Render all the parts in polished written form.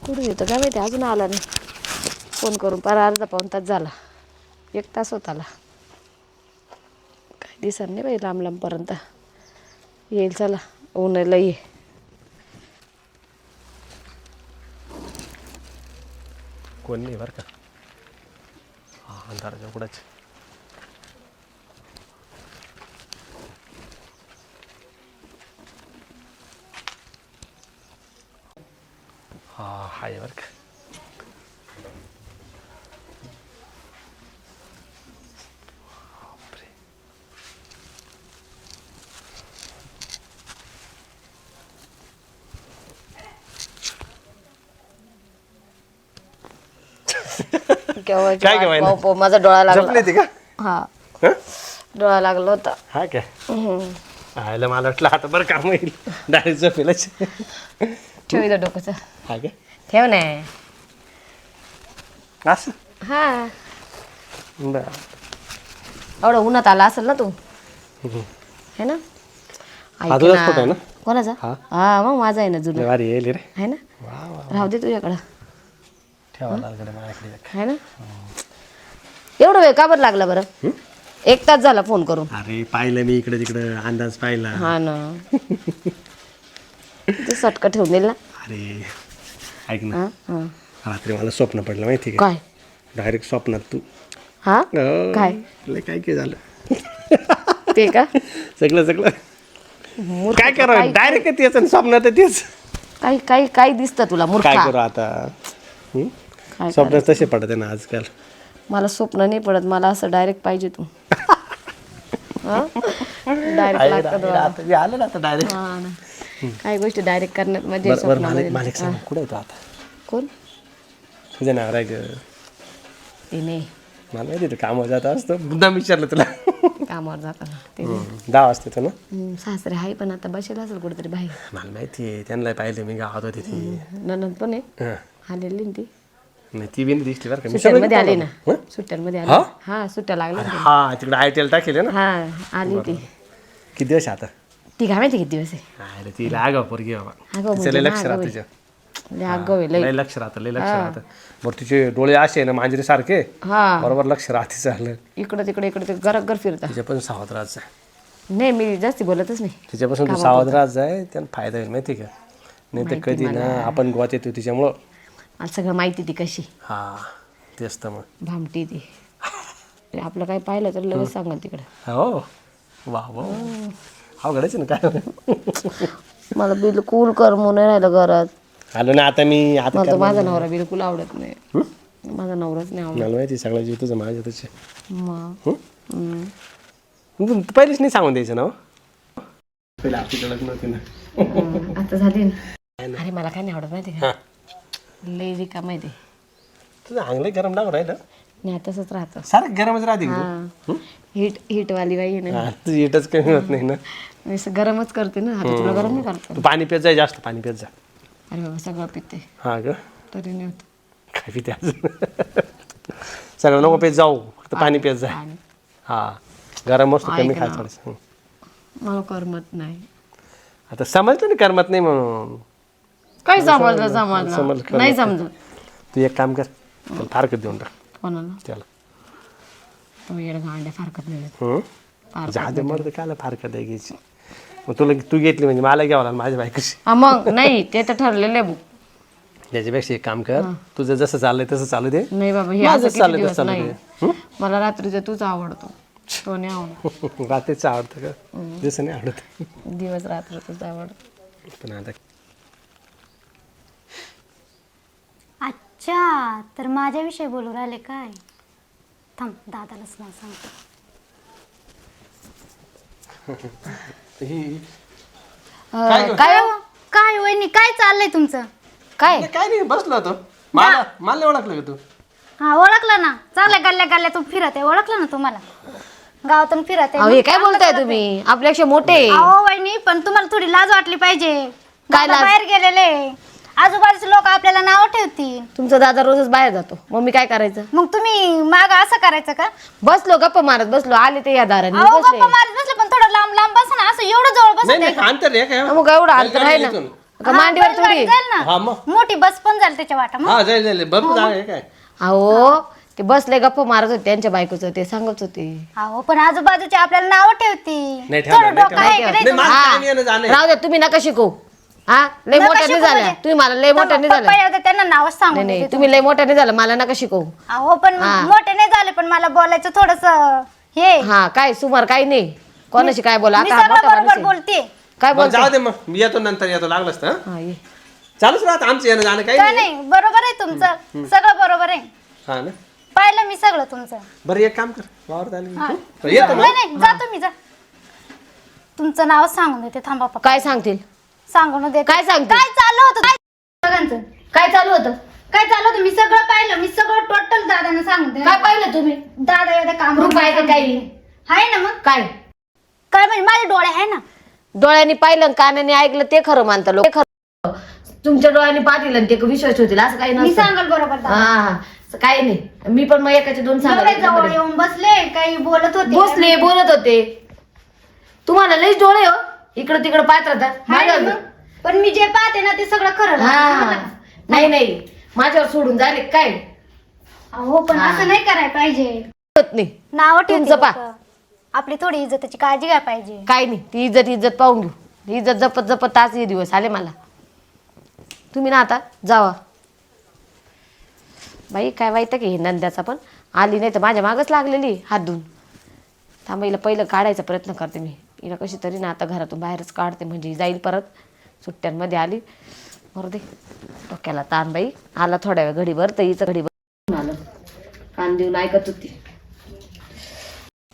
कुठे येतो काय माहिती, अजून आला नाही. फोन करून पार अर्धा पाऊण तास झाला, 1 तास होत आला. काय दिसत नाही बाई, लांब लांबपर्यंत येईल. चला ऊनला ये. कोण नाही बरं का. हा अंधाराच्या उघडाच. हा हाय बरं का. केव्हा माझा डोळा लागला. ती का. हा डोळा लागला होता. हा काय आयला मला वाटलं आता बरं काम होईल. डायरेक्ट झोपेलच. ठेव इथं डोकंचं. हा काय ठेव ना. असं हा बरं. एवढं उन्हात आला असेल ना तू, है ना. हा तुझाच फोटो आहे ना. कोणाचा. हा मग माझा आहे ना, जुना भारी येईल रे. आहे ना. राहू दे तुझ्याकडं. ठेवा लागलं माझ्याकडे. आहे ना. एवढं वेळ का बरं लागला बरं. 1 तास झाला फोन करून. अरे पाहिलं मी इकडे तिकडे अंदाज पाहिला. हा ना. ते सटका ठेवून दिल ना. अरे ऐक ना, हा रात्री मला स्वप्न पडलं माहिती का. काय. डायरेक्ट स्वप्नात तू. हा काय काय झालं ते का. सगळं काय करावं. डायरेक्ट तेच आणि स्वप्नात तेच. काही दिसतं तुला मूर्ख. काय करू आता. स्वप्न तसे पडत आहे ना आजकाल. मला स्वप्न नाही पडत, मला असं डायरेक्ट पाहिजे तू. डायरेक्ट आलं ना आता डायरेक्ट. काही गोष्टी डायरेक्ट करण्यात म्हणजे स्वप्नामध्ये. मालिक सांग कुठे होतो आता. कोण तुझं नाव राहिलं ते नाही. मला माहिती तू कामावर जात असतो. मुद्दाम विचारलं तुला. कामावर जाताना ते 10 वाजता येतो ना. सासरे आहे पण आता बसेल असेल कुठेतरी बाहेर. मला माहिती आहे, त्यांना पाहिलं मी गावात होती ती. ननंद पण आहे आलेली ना ती. नाही ती बी दिसली बरं का. सुट्ट्यांमध्ये आली ना. सुट्ट्यांमध्ये आली. हा सुट्ट्या लागल्या. हा तिकडे ITL टाकेल ना. हा आली ती. किती दिवस आता. ती काय माहिती किती दिवस आहे. अरे ती आगाव पोरगी बाबा. अगं तिचं लय लक्ष राहतं तिच्या. लय लक्ष राहतं. बरं तिचे डोळे असे आहे ना मांजरी सारखे. हा बरोबर लक्ष राहते चाललं. इकडं तिकडे गरगर फिरता. तिच्यापासून सावध राहत जाय. नाही मी जास्ती बोलतच नाही. तिच्यापासून तू सावध राहत जाय, त्यानं फायदा होईल माहिती का. नाही तर कधी ना आपण गोवात येतो तिच्यामुळं. मला सगळं माहिती ती कशी. हा तेच तर मग भामटी ती. आपलं काही पाहिलं तर लगेच सांगा तिकडं. हो वा वा अवघडच ना काय. मला बिलकुल करमू नाही राहिलं घरात. आलो ना आता मी. आता मला तर माझा नवरा बिलकुल आवडत नाही. माझा नवराच नाही आवडत. मला माहिती सगळं जीव तुझं माझ्या त्याचे. मग पहिलेच नाही सांगून द्यायचं ना. पहिले आपली ओळख नव्हती ना. आता झाली ना. अरे मला काय नाही आवडत माहिती का. लय रिका माहिती. तुझं अंगलं गरम लागू राहिलं. नाही तसंच राहतं. सारखं गरमच राहते. हीटवाली बाई आहे ना. तुझी हीटच कमी होत नाही ना. मी गरमच करते ना. आता तुला गरम नाही करत. तू पाणी पित जाय, जास्त पाणी पित जा. अरे बाबा सगळं पिते. हा ग तरी नाही होत. काय पिते अजून. सगळं नको पित जाऊ, फक्त पाणी पित जाय. हा गरम असतो कमी खायचं. मला करमत नाही. आता समजलं ना करमत नाही म्हणून. काय समजलं नाही समजलं. तू एक काम कर, त्याला फारकत देऊन टाक. कोणाला. त्याला तो येडगा अंड्या फारकत नाही. जहाज मरत कायला फारकत आहे घ्यायची. मग तुला तू घेतली म्हणजे मला घ्यावं लागलं माझ्या बायकोशी. मग नाही ते तर ठरलेलं आहे. त्याच्यापेक्षा एक काम कर, तुझं जसं चाललंय तसं चालू दे. नाही बाबा हे असं किती दिवस नाही. मला रात्रीचं तूच आवडतो. तो नाही आवडत. रात्रीचं आवडतं का. जसं नाही आवडत. दिवस रात्र तुझं आवडत. पण आता अच्छा तर माझ्याविषयी बोलू राहिले काय. थांब दादालाच नाव सांगतो. काय काय वहिनी काय चाललंय तुमचं. काय काय नाही बसलो होतो. मला नाही ओळखलं का तू. हा ओळखलं ना. चांगल्या गल्ल्यातून फिरत आहे. ओळखलं ना तुम्हाला. गावातून फिरत आहे. हे काय बोलताय तुम्ही. आपल्यापेक्षा मोठे. अहो वहिनी पण तुम्हाला थोडी लाज वाटली पाहिजे. काय दादा बाहेर गेलेले. आजूबाजूचे लोक आपल्याला नाव ठेवतील. तुमचा दादा रोजच बाहेर जातो. मग मी काय करायचं. मग तुम्ही माग असं करायचं का. बसलो गप्पा मारत बसलो. आले ते या दाराने अहो गप्पा मारत बसले पण थोडं लांब लांब बसा ना. असं एवढं जवळ बसा. अंतर आहे काय. मग एवढं अंतर आहे ना. का मांडीवर बैलगाडी थोडी जाईल ना हा मग मोठी बस पण जाईल त्याच्या वाटा मग हा जाईल जाईल भरपूर जागा आहे काय अहो ते बसले गप्पा मारत होते त्यांच्या बायकोचं ते सांगत होते अहो पण आजूबाजूचे आपल्याला नाव ठेवती नाही ठेवणार, थोडं नाही डोकं आहे का नाही नाही माझं हा. काय नाही येणं जाणं आहे. राहू द्या तुम्ही नका शिकू हा लय नका मोठ्याने शिकू झाल्या म्हणजे? तुम्ही मला लय मोठ्याने झालं पप्पा येऊ दे, त्यांना नावच सांगू नाही नये नाही ते तुम्ही लय मोठ्याने झालं मला नका शिकवू अहो पण मोठे नाही झाले पण मला बोलायचं थोडस हे हा काय सुमार काही नाही कोणाशी काय बोला मी आता हा सगळं मोठा माणूस बरोबर आहे. बोलते काय बरं, बोलतो जाऊ दे मग मी येतो नंतर येतो लागलंच तर हा, ये. चालूच राहत आमचं येणं जाणं काही काय नाही नाही बरोबर आहे तुमचं सगळं बरोबर आहे हा ना पाहिलं मी सगळं तुमचं बरं एक काम कर वावर हा. येतो नाही मग नाही जातो मी जा तुमचं नाव सांगून देते थांबा पप्पा काय सांगतील सांगून देते काय सांगते? काय चालू होतं सगळ्यांचं काय चालू होतं काय चालू होतं मी सगळं पाहिलं मी सगळं टोटल दादाने सांगून दे काय पाहिलं तुम्ही दादा एवढं काम रूप आहे का काही? आहे ना मग काय काय म्हणजे माझे डोळे आहे ना डोळ्यांनी पाहिलं आणि कानाने ऐकलं ते खरं मानतं लोक खरं तुमच्या डोळ्यांनी पाहिलं आणि ते विश्वास होतील असं काही मी नसतं सांगाल बरोबर दादा. हा काही नाही मी पण मग एकाचे दोन एवढे जवळ सांगा येऊन बसले काही बोलत होते बसले बोलत होते तुम्हाला लईच डोळे हो इकडं तिकडं पाहत राहता आहे माझ्या ना मग. पण मी जे पाहते ना ते सगळं खरं हा नाही नाही माझ्यावर सोडून झाले काय अहो पण हा. असं नाही करायला पाहिजे होत नाही नाव तुमचं पा. आपली थोडी इज्जताची काळजी घ्या पाहिजे काय नाही ती इज्जत पाहून घेऊ इज्जत जपत जपत तास हे दिवस आले मला तुम्ही ना आता जावा बाई काय वाईट की हे नंद्याचा पण आली नाही तर माझ्या मागच लागलेली हात धुवून थांबा हिला पहिलं काढायचा प्रयत्न करते मी हिला कशी तरी ना आता घरातून बाहेरच काढते म्हणजे जाईल परत सुट्ट्यांमध्ये आली बरं दे डोक्याला ताण बाई आला थोड्या वेळ घडीभर तर हिचं घडीभर आलं कान देऊन ऐकत होती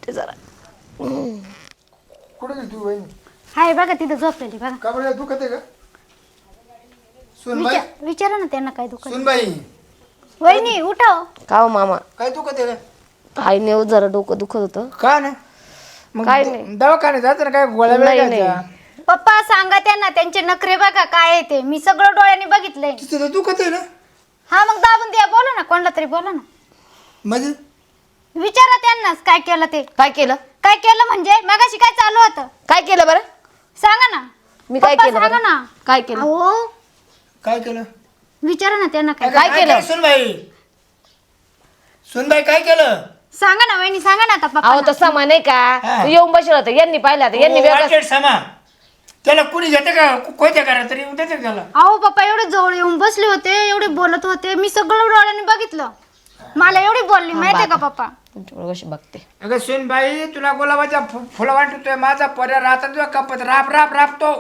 ते जरा कुठे गेली तू वहिनी हाय बघा तिथं झोपलेली बघा का बरं दुखत आहे का सुनबाई विचारा ना त्यांना काय दुखत सुनबाई वहिनी उठाव का हो मामा काय दुखत आहे का काय नाही हो, जरा डोकं दुखत होतं का नाही मग काय नाही. दवाखान्यात जायचं ना काय गोळ्या नाही, वेळ नाही. पप्पा सांगा त्यांना त्यांचे नखरे बघा काय आहे ते मी सगळं डोळ्यांनी बघितलंय तिथं तर दुखत आहे ना हा मग दाबून द्या बोला ना कोणाला तरी बोला ना म्हणजे विचारा त्यांनाच काय केलं ते काय केलं काय केलं म्हणजे मगाशी काय चालू होतं काय केलं बरं सांगा ना मी काय पप्पा केलं सांगा बरं? ना काय केलं अहो काय केलं विचारा ना त्यांना काय काय केलं? सुनबाई सुनबाई काय केलं सांगा ना वहिनी सांगा ना आता अहो पप्पा तसा नाही का हा. तू येऊन बसलं होतं यांनी पाहिलं आता यांनी वेगळं वाटेल समा त्याला कुणी घेते का कोणत्या करा तरी येऊन देते का त्याला अहो पप्पा एवढे जवळ येऊन बसले होते एवढे बोलत होते मी सगळं डोळ्याने बघितलं मला एवढी बोलली माहितीये का पप्पा तुमच्याकडे कशी बघते अगं सुनबाई तुला गुलाबाच्या फुलं वाटतोय माझा पर्याय राहता तुझ्या कपत राप राप रापतो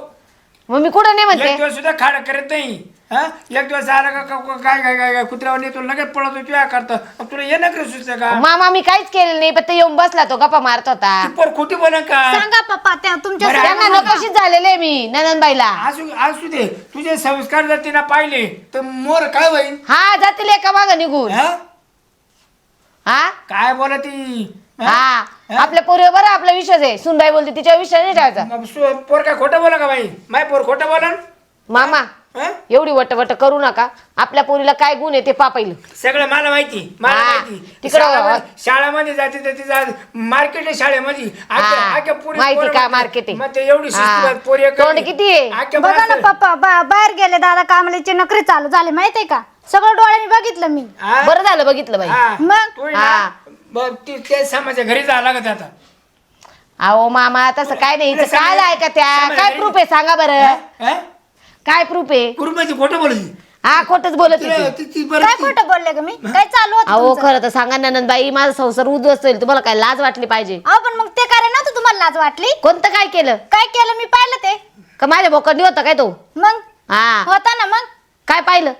मग मी कुठं नाही म्हणते एक दिवस सुद्धा खाड करत नाही हा एक दिवस आला का काय काय काय काय कुत्र्यावर नेतो लगेच पळतो तुझ्या करतं तुला ये ना सुचतं का मामा मी काहीच केलं नाही पण ते येऊन बसला तो गप्पा मारत होता ती पोर खोटी बोला का सांगा पप्पा त्या तुमच्या बरं, त्यांना नकोशीच झालेले मी नंदनबाईला असू असू दे तुझे संस्कार जर तिनं पाहिले तर मोर काय होईल हा जातील एका मागं निघून हा? हा काय बोला ती हा आपल्या पोरीवर बरं आपला विश्वास आहे सुनबाई बोलते तिच्या विश्वास नाही ठेवायचा मग पोर काय खोटं बोला का बाई माय पोर खोटं बोला मामा एवढी वट करू नका आपल्या पोरीला काय गुण आहे ते पा पहिलं सगळं मला माहिती मला हा, माहिती तिकडं शाळेमध्ये जाते तर तिचा मार्केट आहे शाळेमध्ये माहिती का मार्केट मग ते एवढी शिस्तबद्ध पोरी आहे तोंड का? किती आहे आख्या बघा ना बाहेर- पप्पा बाहेर गेले दादा कामलेचे नखरे चालू झाले माहितीये का सगळं डोळ्यांनी बघितलं मी हा? बरं झालं बघितलं बाई हा. मग? तू ना, हा. बघ, ती त्या समाजा घरी जावं लागत आता अहो मामा तसं काय नाही हिचं तुला काय आहे का त्या समज- काय प्रूफ आहे सांगा बरं हा? काय प्रूफ आहे कुरुमाची खोटं बोलायची हा खोटच बोलत तिला- होती ती- ती बरं काय ती- खोटं बोलले का मी काय चालू होतं अहो तुमचं? खरं तर सांगा नंदबाई माझा संसार उद्ध्वस्त होईल तुम्हाला काय लाज वाटली पाहिजे अहो पण मग ते कारण नव्हतं तुम्हाला लाज वाटली कोणतं काय केलं काय केलं मी पाहिलं ते का माझ्या बोकडनी होता काय तो मग हा होता ना मग काय पाहिलं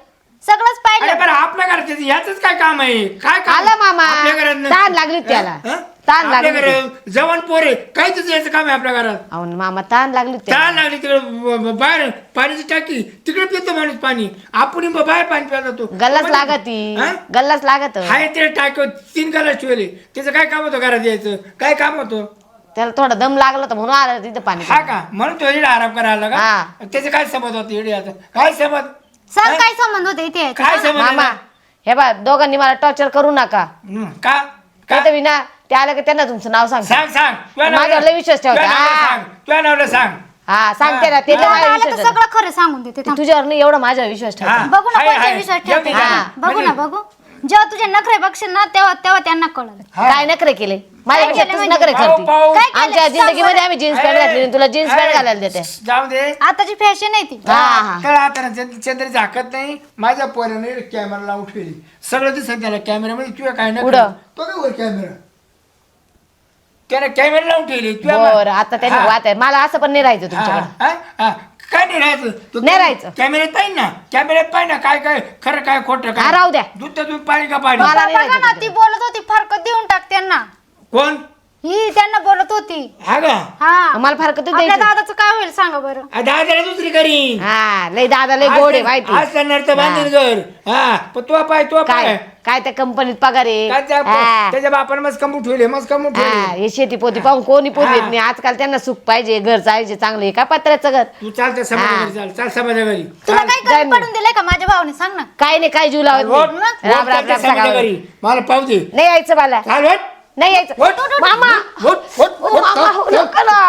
सगळंच अरे पाहिलं बरं आपल्या घरात याच काय काम आहे काय काम आला मामा आपल्या घरात नाही. ताण लागली त्याला हा? ताण आपल्या लागली घरात जवान पोरे काय तुझं याचं काम आहे आपल्या घरात अहो मामा ताण लागली त्याला ताण लागली तिकडे बाहेर पाण्याची टाकी तिकडे पितो माणूस पाणी आपण बाहेर पाणी प्यायला जातो गल्लाच लागती हा? गल्लाच लागत हाय तिला टाक 3 गलास ठेवले त्याचं काय काम होतं घरात यायचं काय काम होतं त्याला थोडा दम लागला होता म्हणून आला तिथं पाणी हा का म्हणून तो इडा आराम करायला का हा. त्याचे काय समज होते इडे आता काय समज सर काय संबंध होते इथे यायचं? काय समज मामा हे बा दोघांनी मला टॉर्चर करू नका का काय तर विना ते आलं की त्यांना तुमचं नाव सांग सांग सांग तुझ्या माझ्यावर लय विश्वास ठेवता. तुझ्या नवऱ्याला सांग तुझ्या नवऱ्याला सांग हा सांगते ना ते तर दादा माझ्या आला तर विश्वास सगळं खरं सांगून देते थांब. तुझ्यावर नाही एवढा माझा विश्वास ठेवतो. हा. बघू ना हाय, कोणत्या हाय. विश्वास जेवढी ठेवते करा. बघू ना बघू जेव्हा तुझे नखरे बघशील ना तेव्हा तेव्हा त्यांना कळलं. काय नखरे केले माझ्यापेक्षा केलं तूच म्हणजे? नखरे पाहू, करते. पाहू. काय केलं? आमच्या जिंदगीमध्ये आम्ही जीन्स पॅन्ट घातली आणि तुला जीन्स पॅन्ट घालायला देते. जाऊ दे आताची फॅशन आहे ती. हा हा तर आता चंद्र झाकत नाही माझ्या पोराने कॅमेरा लावून ठेवली सगळं दिसत त्याला कॅमेरामध्ये तुझ्या काय नाही कुठं? तो काय वर कॅमेरा त्याने कॅमेरा लावून ठेवली बरं आता त्यांनी वाद आहे मला असं पण नाही राहायचं तुमच्याकडे. काय नाही राहायचं तू नाही राहायचं. कॅमेऱ्यात पाहिजे ना कॅमेऱ्यात पाहिजे ना काय काय खरं काय खोटं हा, काय राहू द्या. दूध तर तुम्ही पाणी का पाणी मला नाही बघा ना राहायचं ती बोलत होती फारकत देऊन टाक त्यांना. कोण ही त्यांना बोलत होती. हा का हा मला फार कधी आपल्या द्यायचं. दादाचं काय होईल सांगा बरं. दादाला दुसरी करी हा लय दादा लय गोड आहे माहिती. आज करणार तर बांधील घर हा पण तो पाय काय पाय काय त्या कंपनीत पगार आहे. हा. त्याच्या बापाने मस्त कमवून ठेवले मस्त कमवून हा, ठेवले हे शेती पोती पाहून कोणी पोत येत नाही आजकाल त्यांना सुख पाहिजे घर चालायचे चांगलं आहे का पत्र्याचं घर. तू चालतं समाजा घरी चाल समाजा घरी तुला काही जाय कमी मग. पडून दिलंय का माझ्या भावाने सांग ना. काय नाही काय जीव लावत वोट, नाही. वोट राम राम चालतं राम समाजा सगळं. घरी मला पाहू दे नाही यायचं मला चाल वट नाही यायचं वट मामा वट वट ओ मामा हो नका ना.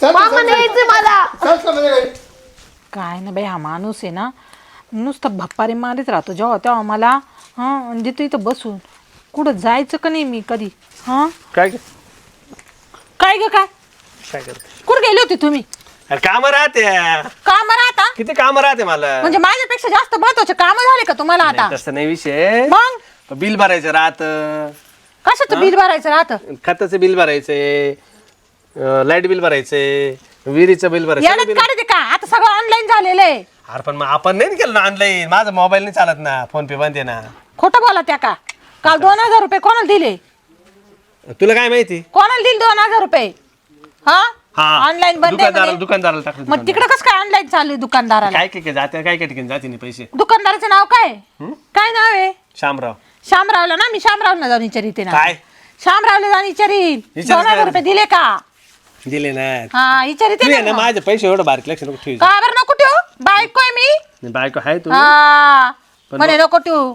मामा नाही यायचं मला. चाल समाजा घरी काय ना बाई हा माणूस आहे ना नुसतं भप्पारे मारीत राहतो जेव्हा तेव्हा मला हां आणि देतो इथं बसून कुठं जायचं का नाही मी कधी हां काय काय ग काय काय करते कुठं गेले होते तुम्ही काम राहते काम राहता किती काम राहते मला म्हणजे माझ्यापेक्षा जास्त महत्वाचे काम झाले का तुम्हाला आता नाही, तसं नाही विषय मग बिल भरायचं राहत कशाचं बिल भरायचं राहतं खताचं बिल भरायचंय लाईट बिल भरायचंय विहिरीचं बिल भरायचं याच्यात काढते का आता सगळं ऑनलाईन झालेलं आहे अरे पण मग आपण नाही केलं ना ऑनलाईन माझा मोबाईल नाही चालत ना फोन पे बंद आहे ना खोटं बोला त्या का काल 2000 रुपये कोणाला दिले तुला काय माहिती कोणाला दिले 2000 रुपये हा हा ऑनलाईन बंद आहे म्हणे. दुकानदाराला टाकलं मग तिकडे कसं काय ऑनलाईन चालू आहे दुकानदाराला काय काय काय जाते काय काय ठिकाणी जाते नाही पैसे दुकानदाराचं नाव काय काय नाव आहे शामराव शामरावला ना मी शामरावला जाऊन विचारिते ना काय शामरावला जाऊन विचारीन विचार 2000 काय? रुपये दिले का दिले ना हा विचारिते तू ना आहे ना मग. माझे पैसे एवढं बारीक लक्ष नको ठेवू का बरं नको ठेवू बायको आहे मी नाही, बायको आहे तू हा पण म्हणे नको ठेवू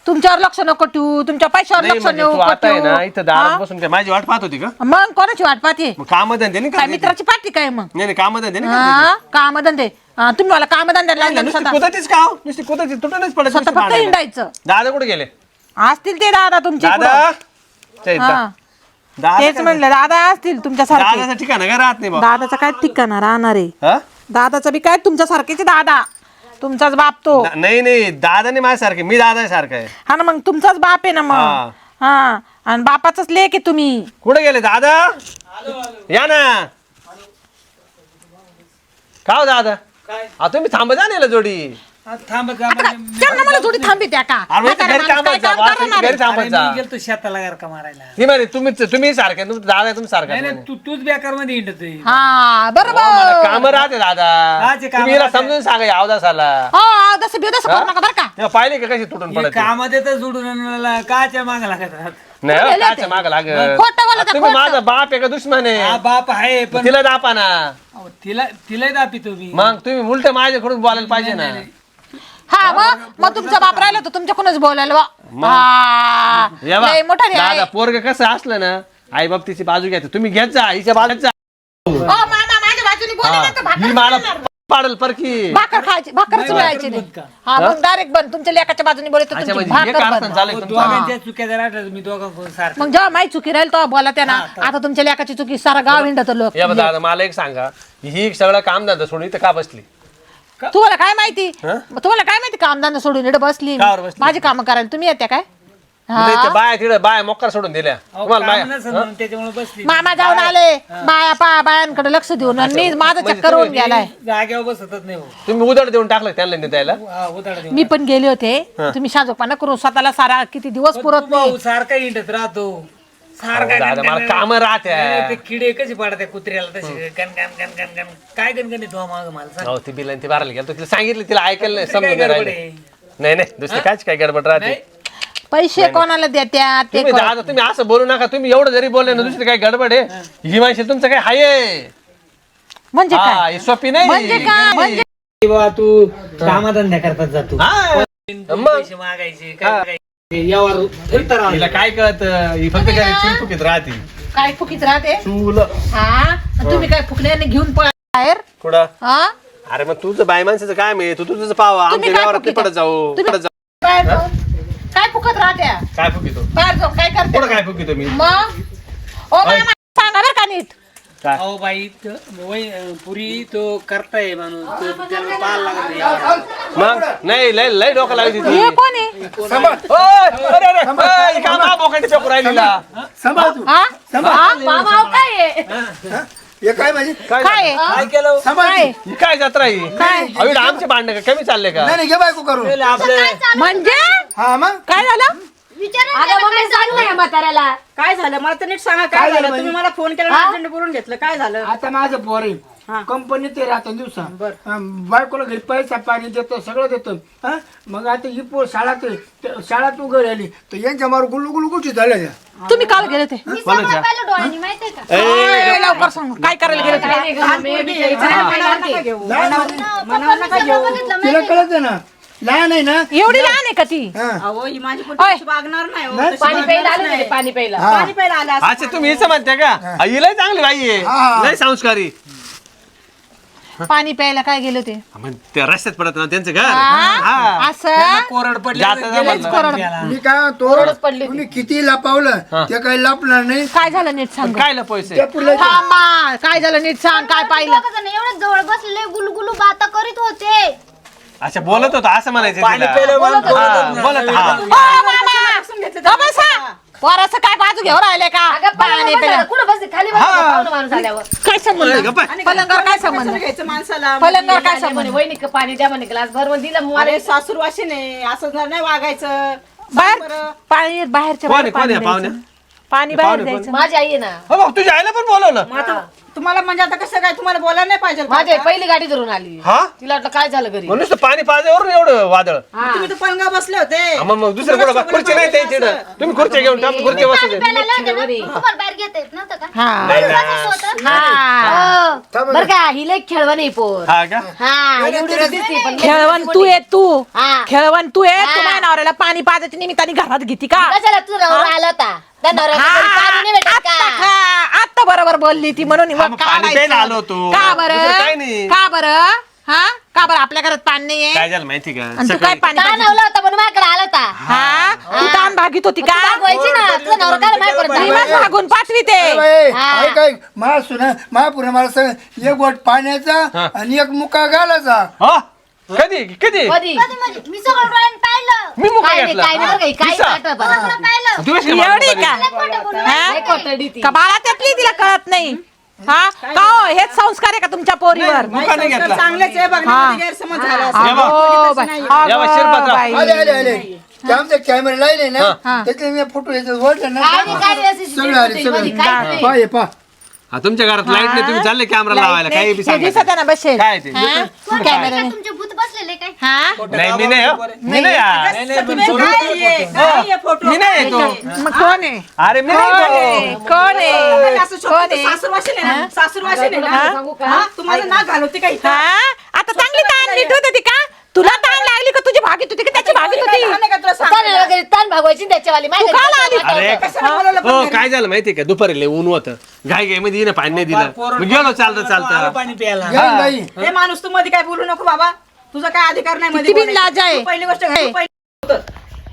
तुमच्यावर लक्ष नको ठेवू तुमच्या पैशावर नाही लक्ष म्हणजे नको तू आता आहे ना ठेवू इथं दारात हा? बसून काय माझी वाट पाहत होती का मग कोणाची वाट पाहते मग काम धंदे नाही काय करत नाही मित्राची पार्टी काय मग नाही कामधंदे नाही हा कामधंदे हा, तुम्ही मला कामधंद्याला लागले नुसती स्वतः कुदातीच का हो? नुसती कुदाची तुटूनच पडत स्वतः नुसती फक्त भांडायला. हिंडायचं दादा कुठे गेले असतील ते दादा तुमचे दादा पुढं. ते हा दादा तेच काय- म्हणलं दादा असतील तुमच्यासारखे दादाचं ठिकाण काय राहत नाही बा दादाचं काय ठिकाणा राहणार आहे हा? दादाचं बी काय तुमच्यासारखेच दादा तुमचाच बाप तो नाही नाही दादा नाही माझ्यासारखे मी दादा सारखं आहे हा ना मग तुमचाच बाप आहे ना मग हा. हा आणि बापाचाच लेख आहे तुम्ही कुठे गेले दादा या ना का हो दादा तुम्ही थांबा जा ना जोडी थांब आता त्यांना मला जोडी थांबी त्या का अरे मग म्हातारा घरी माणूस काय थांबायचं काम वास करणार घरी आहे? थांबायचा गेलतो शेताला गारका मारायला ती म्हणे तुम्ही सारखे दादा तुम्ही सारखा नाही नाही तूच बेकार मध्ये हिंडतोय हा बरोबर काम राहते दादा काचे कामं तुम्ही हिला राहते? समजून सांगा अवदासाला हो तसं बिवदस करू नका बरं का तेव्हा पाहिले का कशी तुटून पडत कामात तर जोडून काच्या मागा लागत राहत नाही हो, गेले काच्या ते. माग लाग खोटं बोलत आहे, तुम्ही खोटं. माझा बाप आहे का दुश्मन हा आहे बाप आहे पण तिला दापा ना अहो, तिला दापितो मी मग तुम्ही उलट माझ्याकडून बोलायला पाहिजे ना हा मग तुमचा बाप राहिला तर तुमच्याकडूनच बोलायला वा. हा. या बा, लय मोठा रे दादा आहे. पोरग कसं असलं ना आई बाप तिची बाजू घ्यायचं तुम्ही घेत जा हिच्या बाजूत जा ओ मामा माझ्या बाजूने बोला ना तर हा. ही भाकर मला खाणार. पाडल परकी भाकर खायची भाकरच मिळायची नाही हा मग डायरेक्ट बन तुमच्या लेकाच्या बाजूने बोलतो अच्छा तुमची म्हणजे हे भाकर कारस्थान बन. चालू आहे तुमचं. दोघांच्या चुक्या जर आठवत मी दोघांकडून सारखं मग जेव्हा माही चुकी राहील तेव्हा बोला त्या ना आता तुमच्या लेकाची चुकी सारा गाव हिंडत लोक या बा दादा मला एक सांगा ही सगळं काम धंदा सोडून इथं का बसली तुम्हाला काय माहिती मग तुम्हाला काय माहिती कामधंदा सोडून इकडे बसली कावर बसली? माझी कामं करायला तुम्ही येत्या काय नाही ते बाया तिकडे बाया मोक्कार सोडून दिल्या तुम्हाला बाया त्याच्यामुळे बसली मामा जाऊन आले बायांकडे लक्ष देऊन आणि मी माझा चक्कर होऊन गेलाय जागेवर बसतच नाही भाऊ. तुम्ही उदड देऊन टाकलं त्यांना नाही द्यायला हा, उधार देऊ. मी पण गेले होते तुम्ही शाजोकपणा करून स्वतःला सारा किती दिवस पुरत नाही भाऊ सारखा हिंडत राहतो सारखा दादा मला काम राहत्या ते किडे कशी पाडत कुत्र्याला तसे गण गण गण गण गण काय गणगण येतो माग मला सांग हो ती बिल ती भरायला गेलं तिला सांगितलं तिला ऐकायला नाही काय समजून गडबड राहिले आहे? नाही नाही दुसरी कायच काय गडबड राहते पैसे कोणाला देत्या ते तुम्ही दादा तुम्ही असं बोलू नका तुम्ही एवढं जरी बोलले ना दुसरी काय गडबड आहे ही माणशी तुमचं काय हाय म्हणजे हा काय ही सोपी नाही म्हणजे काय म्हणजे बाबा तू कामाधंद्या करतात जातो हा. मग पैसे मागायचे काय मागायचे, यावर फिरता राहायचं. हिला काय कळत ही फक्त काय चूल फुकीत राहते काय फुकीत राहते चूल हा तुम्ही काय फुकल्याने घेऊन पळा बाहेर कुठं हा अरे मग तुझं बाय माणसाचं काय मी तू तुझं पाव आमच्या काय व्यवहारात फुकीत पडत जाऊ तुम्ही- पडत जाऊ बाहेर जाऊन काय फुकत राहत्या काय फुकितो बाहेर जाऊन काय करते कुठं काय फुकितो मी मग ओ मामा सांगा बरं का नीट काय अहो बाई पुरी तो करताय माणूस तो त्याला पाहायला लागत नाही यावर. मग नाही लय लय डोकं लावायची ती हे कोण आहे बोकांडी चोकू राहिलीला सांभाळ तू हा सांभाळ मामा काय आहे हे काय माझी काय आहे? काय केलं सांभाळ काय तू. ही काय जत्रा ही अहो, इकडं आमचे भांडण का कमी चालले का नाही नाही, घे बायको करून आपलं म्हणजे हा मग काय झालं विचारा अगं मग मी सांग ना म्हाताऱ्याला काय झालं मला तर नीट सांगा काय काय झालं झालं तुम्ही मला फोन केला अर्जंट बोलून घेतलं काय झालं आता माझं पोर आहे कंपनीत ते राहतो दिवसा बायकोला घरी पैसा पाणी देतो सगळं देतो हा मग आता ही पोर शाळा तू घरी आली तर यांच्या मार गुल्लू गुल्लू गुची झाल्या त्या. तुम्ही काल गेले ते मी सगळं पाहिलं डोळ्यांनी माहितीये का ओय, लवकर सांग काय करायला गेले ते मनावर नका घेऊ मनावर नका घेऊ बघितलं तिला कळत ना लहान आहे ना एवढी लहान आहे का ती हा. अहो ही माझी पोरगी वागणार नाही हो. तशी पाणी प्यायला वागणार आले नाही. पाणी प्यायला हा. पाणी प्यायला आल्या असं अच्छा तुम्ही हिचं म्हणते का ही लय चांगली बाई आहे हा. लय संस्कारी पाणी प्यायला काय गेले ते मग त्या रस्त्यात पडत ना त्यांचं घर हा. असं कोरड पडले जातं ना गेलेच म्हणलं. पाणी प्यायला. मी काय तो तुम्ही किती लपावलं ते काही लपणार नाही काय झालं नीट सांग काय लपवायचं त्या पुढल्या थांबा काय झालं नीट सांग काय पाहिलं एवढं जवळ बसले गुलगुलू बाता करीत होते अच्छा बोलत होता असं म्हणायचं पाणी तिला. प्यायला म्हणून हा, बोलत हा ओ मामा बसा पोराचं काय बाजू घेऊन राहिले का पाणी प्यायला कुठं बसते खाली बसते पाहुणा माणूस आल्यावर काय संबंध गप्प आहे. आणि पलंगावर काय कशाला संबंध घ्यायचं माणसाला पलंगावर काय म्हणे संबंध वहिनी पाणी द्या म्हणे ग्लास भर म्हणून दिलं मला अरे सासूरवाशी नाही असं जर नाही वागायचं बाहेर पाणी बाहेरच्या कोण आहे, बाहेर कोण आहे, पाणी पाहुण्या? द्यायचं. पाणी बाहेर द्यायचं माझी आई आहे ना हो भाऊ तुझ्या आईला पण बोलवलं मग आता तुम्हाला म्हणजे आता कसं काय तुम्हाला बोलायला नाही पाहिजे का माझी आई आता? पहिली गाडी धरून आली हा तिला वाटलं काय झालं घरी म्हणून नुसतं पाणी पाजावरून एवढं वादळ तुम्ही तर पलंगा बसले होते हा, मग दुसरं तुम्हाला कुठं खुर्ची नाही सगळं त्याची असं. तुम्ही खुर्ची घेऊन टाकून खुर्ची बसू दे. प्यायला लावते ना, तुम्हाला बाहेर घेता येत नव्हतं का हा नाही ना. होतं. हा बर का हिला एक खेळवा नाही पोर हा का हा एवढी दिसते पण खेळवण तू आहे तू हा. खेळवण तू आहे तू माझ्या नवऱ्याला पाणी पाजायच्या निमित्ताने घरात घेती का कशाला तुझा नवरा आला होता त्या नवऱ्याला घरी पाणी नाही भेटत का आता बरोबर बोलली ती म्हणून हा, मग पाणी प्यायला आलो होतो. का दुसरं काही बरं नाही. का बरं हा का बरं आपल्या घरात पाणी नाहीये काय झालं माहिती का आणि तू काय सकाळी पाणी ताण पाजली? आवला होता म्हणून माझ्याकडे आला होता हा तू ताण भागीत होती का व्हायची ना तुझा नवरा काय माझ्यापर्यंत मी आला? मग भागून पाठवी ते काय काय मला सुना महापुरा मला सांग एक गोट पाण्याचा आणि एक मुका घालायचा हा कधी कधी कधी कधी म्हणजे मी सगळं डोळ्यांनी पाहिलं मी मुका काय नाही घेतला काय नाही बरं का, काही दिसा. वाटत बरं. सगळं पाहिलं तू कशी काय एवढी मला का खोटं बोलू हा? लय कोटडी ती का बाळा त्यातली तिला कळत नाही हा का हो हेच संस्कार आहे का तुमच्या पोरीवर मुका नाही घेतला चांगलेच आहे बघण्यामध्ये गैरसमज झाला असेल. अगो बाई, या बा, अगो शिरपतराव. बाई. आले आले आले ते आमचे कॅमेरा लावले ना त्याचे मी फोटो याच्यात ओढले ना काय नाही, काय नाही, अशी सगळं आले मध्ये सगळं काय नाही. पा ये पा हा तुमच्या घरात लाईट नाही तुम्ही चालले कॅमेरा लावायला काही बी हे सांगा दिसत आहे ना बसेल काय ते कॅमेरा तुमचे भूत बसलेले काय हा नाही मी नाही हो. मी नाही यार. नाहीये फोटो मी नाही येतो मग कोण आहे अरे मी कोण नाही आहे येतो. कोण आहे असं कोण शोभतं आहे सासूरवाशी नाही ना सासूरवाशी नाही ना सांगू का? हा? तुम्हाला ना घालवते का इथं? हा आता चांगली ताण नीट होत होती का तुला ताण लागली का तुझी भागीत होती का त्याची भागीत होती काय नाही का तुला ताण सांगायला? वगैरे ताण भागवायची ना त्याच्यावाली तू काल आली अरे कशाला बोलावलं पण हो घरी? काय झालं माहितीये का दुपारी लय ऊन होतं घाई घाई मध्ये हिनं पाणी नाही दिलं मग गेलो चालतं आलो चालतं पाणी प्यायला या बाई हे माणूस तू मध्ये काय बोलू नको बाबा तुझा काय अधिकार नाही मध्ये किती बोलायचा. बिनलाज आहे. तू पहिली गोष्ट घरी पहिली होतं.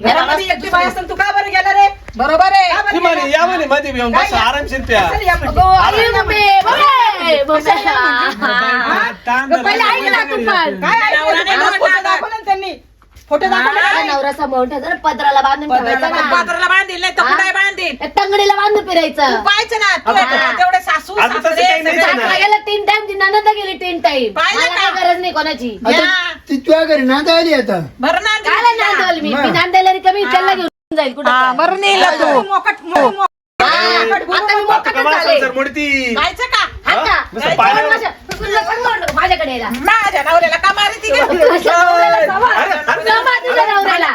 घरामध्ये एकटी बाई असताना तू का बरं गेला रे बरोबर आहे का बरं ती म्हणे गेला? या म्हणे मध्ये येऊन बस आरामशीर प्या कशाला या म्हणजे? अरे मम्मी, मम्मी, मम्मी. ताण पहिले ऐक ना तू पण. काय ऐकलं? फोटो दाखवले ना त्यांनी फोटो दाखवले हा, ना? नवरा मोठा ठेवायचा पदराला बांधून ठेवायचा ना. पात्राला बांधील नाही तर कुठे बांधील त्या तंगडीला बांधून फिरायचं पाहायचं ना तू तेवढे सासू आता तसं सासरे काही नाही सगळे ना. सासरा गेला 3 टाइम ती ननद गेली 3 टाइम पाहिलं मला का? काय गरज नाही कोणाची आता ती तुझ्या घरी नांदा आली आता बरं ना काय नांदवल मी नांदायला कमी त्याला घेऊन जाईल कुठं हा, बरं नेलं तू हा, आता मी मोकाटच झाले. सर मोडती जायचं का हा का? नुसतं पाण्यावर- तुला पण म्हणलं माझ्याकडे यायला. माझ्या नवऱ्याला का मारती ग? तुझ्या नवऱ्याला जमा तुझ्या नवऱ्याला.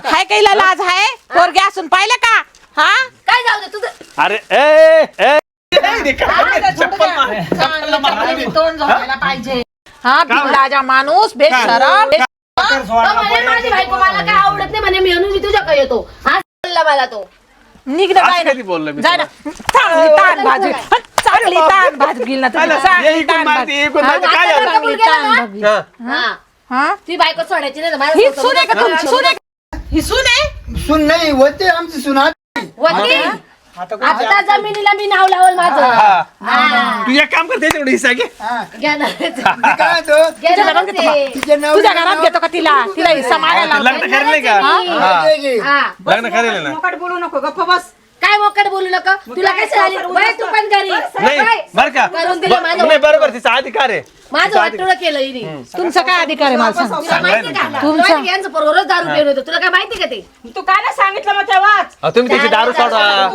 हाय काहीला लाज आहे पोरगे असून पाहिलं का हा काय जाऊ दे तुझं अरे ए ए तोंड झोपायला पाहिजे हा बिनलाजा माणूस बेशरम तो म्हणे माझी बायको मला काय आवडत नाही म्हणे मी म्हणून मी तुझ्याकडे येतो हा बोलला मला तो निघ ना, असं जाय ना. कधी बोललो मी जाय ना. चांगली ताण भाजी, चांगली ताण भाजी गेली ना तुझी. हे चांगली इकडून ताण मारते, भाजी. इकडून मारते, काय झालं? चांगली ताण भाजी. हा. हा? ती बायको सोडायची नाही तर ही माझ्या सून आहे का तुमची? सून आहे का? ही सून आहे? सुन नाही होते आमची सुन होती. आता जमिनीला मी नाव लावल माझं हा. तू एक काम करते तेवढं हिस्सा घे. घेणार काय तो तुझ्या घरात घेतो का? तिच्या नाव तुझ्या घरात घेतो का तिला? तिला हिस्सा मागायला लावतो. लग्न करेल नाही का हा. लग्न करेल ना मोकाट बोलू नको, गप्प बस. काय मोकड बोलू नका तुला काय झाली बाई तू पण घरी नाही बाई, बर का करून दिलं माझं नाही बरोबर तिचा अधिकार आहे माझं वाटोळं केलं हिने तुमचा काय अधिकार आहे मला सांग. तुला माहिती का तुला माहिती का यांचं बरोबरच दारू पिऊन होतं तुला काय माहिती का ते तू काय नाही सांगितलं मग तेव्हाच? अहो, तुम्ही त्याची दारू सोडा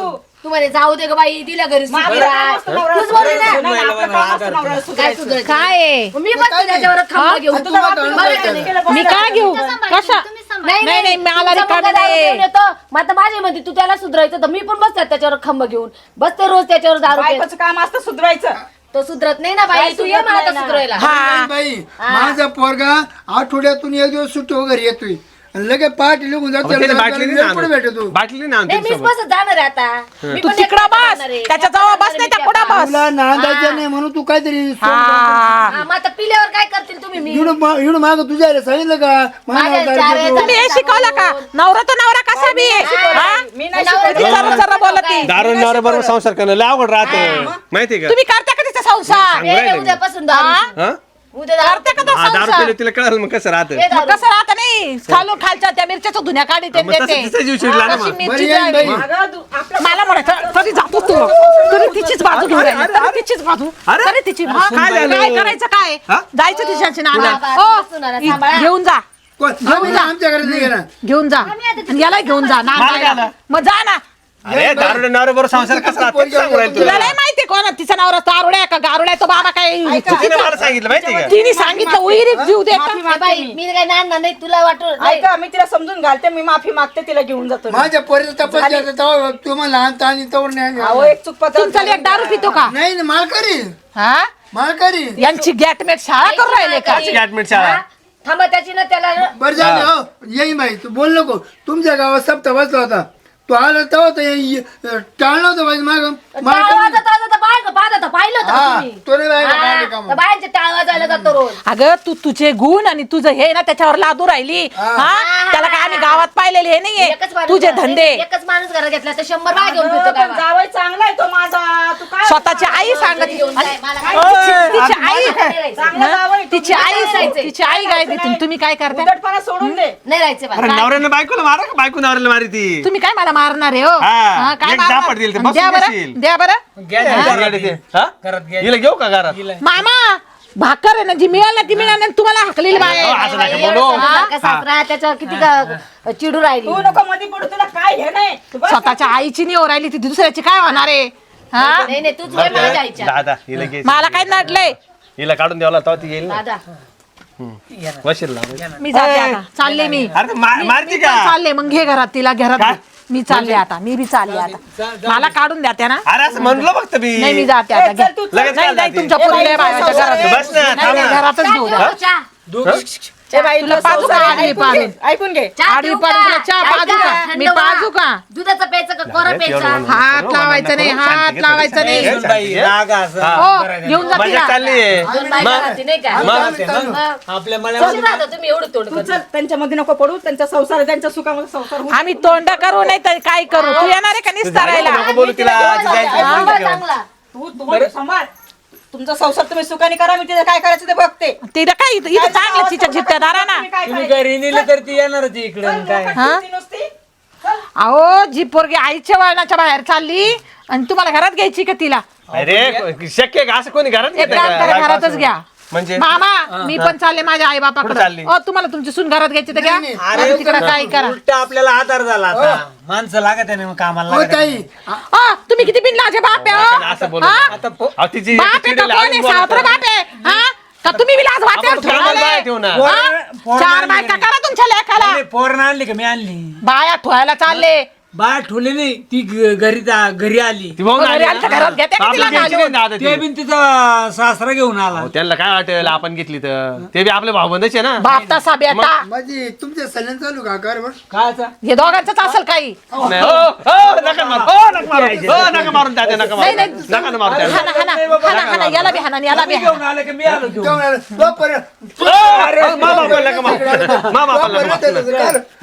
तू म्हणे जाऊ दे ग बाई दिला घरी सुधरा. तूच बोलली ना नाही, आपलं काम असतं नवऱ्याला काय सुधारायचं. सुधारायचं? काय आहे? मग मी बसते त्याच्यावर खांबा घेऊन तुझा बाप बरं का नाही? मी काय घेऊ कशा? नाही नाही, नाही, मला तुमचा रिकामी मुलगा दारू नाही. पिऊन येतो. मग आता माझी म्हणते तू त्याला सुधरायचं तर मी पण बसते त्याच्यावर खांबा घेऊन बसते रोज त्याच्यावर दारू पिऊन. बायकोचं काम असतं सुधरायचं. तो सुधरत नाही ना बाई तू ये मला आता सुधरायला हा. बाई माझा पोरगा आठवड्यातून एक दिवस सुट्टी वगैरे येतोय आणि लगेच पाठ लिहून अहो, त्याने बाटली नाही कुठे आणत. भेटतो बाटली नाही आणत नाही मीच त्याच्यासोबत. बसत जाणार आहे आता मी तू पण तिकडं एकटा बस जाणार आहे. त्याच्या जवळ बस नाही त्या कुठं बस. तुला नांदायचं नाही म्हणून तू काहीतरी हा. हा, मग आता पिल्यावर काय करतील तुम्ही मी इडून माग तुझ्या आईला सांगितलं का माझ्या माझ्या चार दारू आहेत. पितो. तुम्ही हे शिकवलं का? नवरा तो नवरा कसा बी आहे? हा? मी नाही नवरा शिकवत. तिला जरा जरा बोलत आहे. दारू नवऱ्या बरोबर संसार करणं लय अवघड राहतं माहितीये का तुम्ही करता का तिचा संसार? हे रे, उद्यापासून दारू हा? उद्या दारू करते का तो हा, दारू संसार? पिलं तिला कळालं मग कसं राहतं हे मग दारू. कसं राहतं नाही खालून खालच्या त्या मिरच्याचा धुण्या काढी ते मग तसं तिचा जीव चिडला ना तशी मग. मिरची बरं, येईन बाई. द्यावी. अगं, आपलं मला म्हणायचं तरी जातो तू तरी तिचीच बाजू घेऊन राहिली. तरी तिचीच बाजू अरे, तरी तिची हा? काय झालं? काय करायचं काय हा? जायचं तिच्याशी बाबा, नाना सुनाला सांभाळा. घेऊन जा आम्ही आमच्या घरात नाही घेणार घेऊन जा आणि याला घेऊन जा मला नाना घ्यायला. मग जा ना अरे दारू नवऱ्या बरोबर संसार कसा राहतो ते सांगू राहील तुला तुला नाही माहिती कोण तिचा नवरा तारुड्या का गारुड्या तो बाबा काय तिने मला सांगितलं माहितीये का तिने सांगितलं उहिरीत जीव देता ए बाई मी काय नाणार नाही तुला वाटू नाही. ऐका, मी तिला समजून घालते, मी माफी मागते, तिला घेऊन जातो मी. माझ्या पोरीला तपास द्यायचा तेव्हा तुम्हाला लहान आणि तवर नाही अहो, एक चूक पत्र तुमचा लेक दारू पितो का नाही नाही, मालकरी हा मालकरी यांची गॅटमेट शाळा करून राहिले का त्याची ऍडमिट शाळा हा? थांबा त्याची ना त्याला बरं झालं हो येईन बाई तू बोल नको तुमच्या गावात सप्ताह बसला होता तू आला तेव्हा टाळलं होतं बाई माग टाळ वाजत वाजत पाहिलं होतं का हा तुम्ही? तो नाही बाई हा, बाहेर काम. तर बायांचे टाळ वाजायला जातो रोज अगं तू तुझे गुण आणि तुझं हे ना त्याच्यावर लादू राहिली हा त्याला काय आम्ही गावात पाहिलेले हे नाहीये एकच माणूस तुझे घरात- धंदे एकच माणूस घरात घेतला तर 100 बाय घेऊन फिरतो पण गावात. जावई चांगला आहे तो माझा. तू काय स्वतःची आई सांगत घेऊन जाय, मला काय तिची आई चांगला जावई, तू तिची आई तिची आई काय देते तुम्ही काय करताय उद्धटपणा सोडून दे. नाही राहायचं अरे मला. नवऱ्यानं बायकोला मारा का बायको नवऱ्याला मारी ती तुम्ही काय मला मारणार आहे हो हा, हा, काय एक मारणार? झापड दिली तर द्या बसून बरं घेशील. द्या बरं हा? हिला घेऊ का घरात मामा भाकर आहे ना जी मिळाल ना ती मिळाल ना तुम्हाला हाकलेली बाहेर असं नका एवढं बोलू. सारखा सासरा त्याच्यावर किती चिडू राहिली तू नको मध्ये पडू, तुला काय हे नाही. तू बस. स्वतःच्या आईची नाही राहिली ती दुसऱ्याची काय होणार आहे हा नाही नाही तूच वय माझ्या आईच्या दादा हिला घे मला काय नडलंय हिला काढून द्यावला तेव्हा ती येईल ना दादा वशील लाव. मी जाते आता चालले मी अरे ते मारती मी का पण चालले मग घे घरात तिला घरात काय? घे. मी चालले आता मी बी चालले आता मला काढून द्या त्या ना अरे असं म्हणलं फक्त मी नाही मी जाते आता घ्या. चल तू, लगेच नाही काय नाही जाते? तुमच्या पोरीला बाळाच्या घरात बस ना, नाही, थांब नाही, ना. घरातच घेऊ द्या चहा ए बाई, तुला तुला पाजू का संसार आडवी ऐकून पाडून? घे, ऐकून घे. चहा आडवी देऊ पाडून तुला का? चहा ऐका, पाजू का? थंड मी व्हा. पाजू का? दुधाचं प्यायचं का कोरं प्यायचं हात लावायचं नाही हात लावायचं नाही हो घेऊन जा मजा तिला चालली आहे अजून बाई घरात नाही का मग आपल्या कशी राहता तुम्ही एवढं तोंड तू करता? चल, त्यांच्यामध्ये नको पडू, त्यांचा संसार आहे, त्यांच्या सुखामध्ये संसार होऊ. आम्ही तोंड करू नाही तर काय करू तू येणार आहे का निस्तारायला नको बोलू तिला सांभाळ चांगला तू तुम्हाला सांभाळ. तुमचा संसार तुम्ही सुखाने करा, मी तिथे काय करायचं ते बघते. तिला काय इथं चांगलं तिच्या जिट्ट्यादारा ना तुम्ही काय तुम्ही करायचं? घरी नेलं तर ती येणारच इकडे काय हा? ती नुसती. चल. अहो जी पोरगी आईच्या वळणाच्या बाहेर चालली आणि तुम्हाला घरात घ्यायची का तिला अरे शक्य आहे का असं कोणी घरात एक घेतं काम का? करा घरातच घ्या म्हणजे मामा मी पण चालले माझ्या आई कुठं बापाकडे चालली? तुम्हाला तुमची सून घरात घ्यायची तर घ्या अरे तिकडे काय करा उलट आपल्याला आधार झाला आता माणसं लागत आहे ना मग कामाला हो लागत आहे. ताई तुम्ही किती बिनलाजे बाप आहे असं हो? बोलू हा? नका. अहो, तिची बाप आहे का चिडीला कोण आहे अजून बोलायचं. सावत्र बाप आहे हा का तुम्ही बी लाज वाट्यावर आपण कामाला बाया ठेवू ना. हा? पोरं चार आणली बायका का करा तुमच्या लेखाला नाही, पोरं आणली का मी आणली बाया ठेवायला चालले बाहेर ठेवले नाही ती घरी आली ती भाऊ घरी आमच्या घरात घेते का तिला घालून? ते बिन तिचा सासरा घेऊन आला अहो, त्यांना काय वाटेल आपण घेतली तर ते बी आपले भाऊबंदच आहे ना. बाप तसा बेटा माझी तुमच्या सल्ल्यान चालू का कर कायचा हे दोघांचंच असेल काही नाही, नका मारू, नका मारू, नका मारून तात्या, नका मारू, नाही. नका ना मारू त्याला. हाना याला बी हाना याला बी हाना. घेऊन आले की मी आलो घेऊन मा बापाला नका मारू, मा बापाला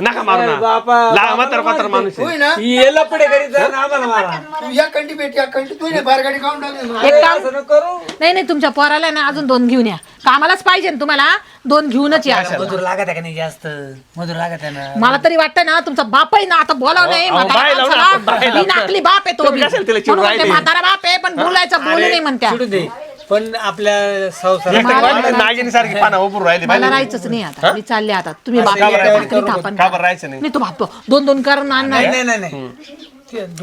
नका मारू ना. म्हातारा माणूस आहे. होय ना ये लपडे घरी जाऊन आम्हाला मारा तू या कंटी भेट या कंटी तू नाही बाहेर गाडी खाऊन टाकली एक काम असं नको करू नाही तुमच्या पोराला ना अजून 2 घेऊन या. कामालाच पाहिजे ना तुम्हाला 2 घेऊनच या. मजूर लागत आहे का नाही जास्त मजूर लागत आहे ना मला तरी वाटतं ना तुमचा बाप आहे ना आता बोलाव नाही अहो, बाय लावू ना, आपण बाय लावू ना. नाकली बाप आहे तो तुम्ही कशाला तिला चिडून राहिले? म्हातारा बाप आहे पण बोलायचं बोलू नाही म्हणत्या. चिडू दे पण आपल्या संसार नागिनी सारखी पाना उभं राहिली मला पाहिजे. राहायचंच नाही आता मी चालले आता तुम्ही बाप का बरं भाकरी थापण का बरं राहायचं नाही? नाही तो बाप 2 करून आणणार नाही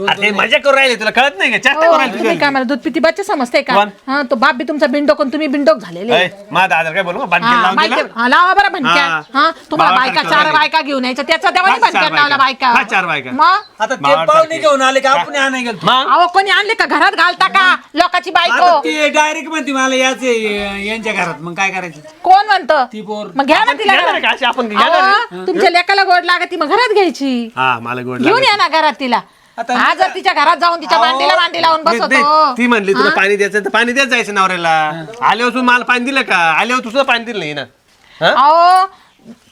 अरे मजा करू राहिले तुला कळत नाही का चेष्टा करू राहिली तुम्ही काय मला दूध पिती बच्चा समजते का कोण? हा तो बाप बी तुमचा बिंडोक आणि तुम्ही बिंडोक झालेले ऐ, माझा दादा काय बोलू बांधकेल हा, लावून माहिती दिला? आहे. हा, लावा बरं भनक्या हा. हा तुम्हाला बाबा बायका करतो 4 राहिले. बायका घेऊन यायचं त्याचा तेव्हा काय 4 भनक्या लावला बायका काय 4 बायका? मग आता ते पाहुणे घेऊन आले का आपण आणाय गेलो मग अहो कोणी आणले का घरात घालता का लोकाची बायको आता ते डायरेक्ट म्हणते मला याचे यांच्या घरात मग काय करायचं कोण म्हणतं ती पोर मग घ्या ना तिला घेणार आहे घरात. का अशी आपण घेणार आहे? अहो, तुमच्या लेकाला गोड लागती मग घरात घ्यायची हा मला गोड घेऊन लागलं. या ना घरात तिला आता आज जर तिच्या घरात जाऊन तिच्या मांडीला मांडी लावून नाही, बसवतो ती म्हणली तुला पाणी द्यायचं तर पाणी द्यायचं जायचं नवऱ्याला आल्यावर तू मला पाणी दिलं का आल्यावर तुझं पाणी दिलं नाही ना. हा? अहो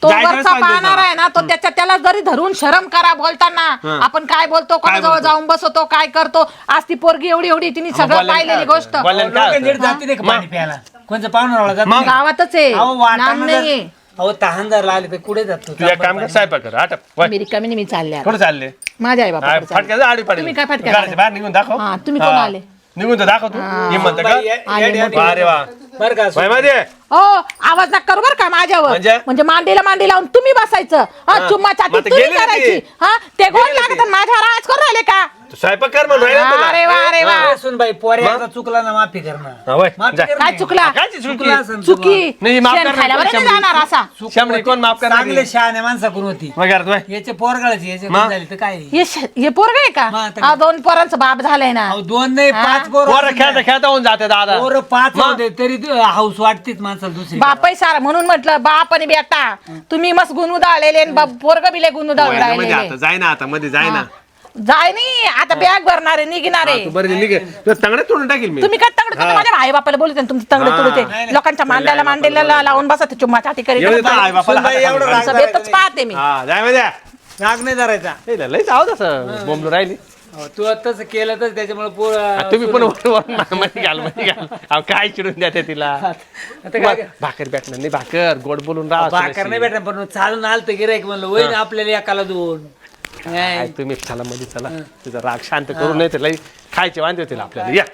तो जायचं वरचा पाहिजे पाहणार ना. आहे ना तो त्याला जरी धरून शरम करा बोलताना आपण काय बोलतो कोणाजवळ बोलतो? जाऊन बसवतो काय करतो आज ती पोरगी एवढी तिने सगळं बोलल्यानं पाहिलेली काय गोष्ट होतं? बोलल्यानं काय लोकांकडे होतं? जाते नाही का पाणी प्यायला कोणचं पाहुणाला जात नाही? गावातच आहे अहो, नाम वाटाणा नाहीये जर- अहो तहानदार आले तर कुठे जातो तू एक काम कर स्वयंपाक कर आटप वय. मी रिकामी मी चालले आता. कुठं चालले माझ्या आई बाबा फटक्याचं आडी पाडी तुम्ही काय फटक्या घराच्या बाहेर निघून दाखव हा, तुम्ही कोण आले? निघून तर दाखव तू हे म्हणतं का अरे वा बरं का वय मध्ये हो आवाज नका करू बरं का माझ्यावर म्हणजे? म्हणजे मांडीला लावून तुम्ही बसायचं हा चुम्मा मग चाटी आता तुम्ही गेले ना ते. करायची हा ते गोड गेले लागत ते. आणि माझ्यावर आवाज करून राहिले का तू स्वयंपाक कर म्हणून राहिला तुला. अरे वा अरे वा सुन बाई पोऱ्याचा चुकला ना माफी करणार हा, वय, माफी जा. कर काय नाही. चुकला काय ती चुकी? चुकला असेल चुकी नाही, माफ शेण करणार खायला बरं नाही शंभरी. जाणार असा शंभरी कोण माफ करणार चांगले शहाण्या माणसाकडून होती वय घरात वय याचे पोरगाळाची याचे मग? झाली तर काय हे पोरग आहे का मग आता हा 2 पोरांचं बाप झालंय ना अहो 2 नाही 5 पोरं पोर खेळता खेळता होऊन जाते दादा पोर 5 होते तरी हाऊस वाटतीच माणसाला दुसरी बापही सारा म्हणून म्हटलं बाप आणि बेटा तुम्ही मस्त गुण उधाळलेले पोरग बिले गुण मध्ये आता उधाळलेले जाय ना आता मध्ये जाय ना जाय नाही आता बॅग भरणार आहे निघणार आहे तू बरं निघे तुला तंगडे तोडून टाकील मी तुम्ही काय तंगड माझ्या आई बापाला बोलते तुमचं तंगड तुडते लोकांच्या मांड्याला लावून बसा ते चुम्मा चाटी येऊ दे करीत तर आई बापाला सुनबाई हात एवढं हात राग- घाल. बेतच पाहते मी हा जाय मध्ये राग नाही धरायचा लईच आहोत असं बोंबलो राहिली अहो, तू आताच केलं तर त्याच्यामुळे पोर तुम्ही पण मध्ये घाल अहो काय चिडून द्या ते तिला भाकर भेटणार नाही भाकर गोड बोलून भाकर नाही राहा भेटणार पण चालून आलं तर गिरायक म्हणलं होईन आपल्याला एकाला 2 काय तुम्ही चला मध्ये चला तुझा राग शांत करू नाही तर लई खायचे वांदे होतील आपल्याला या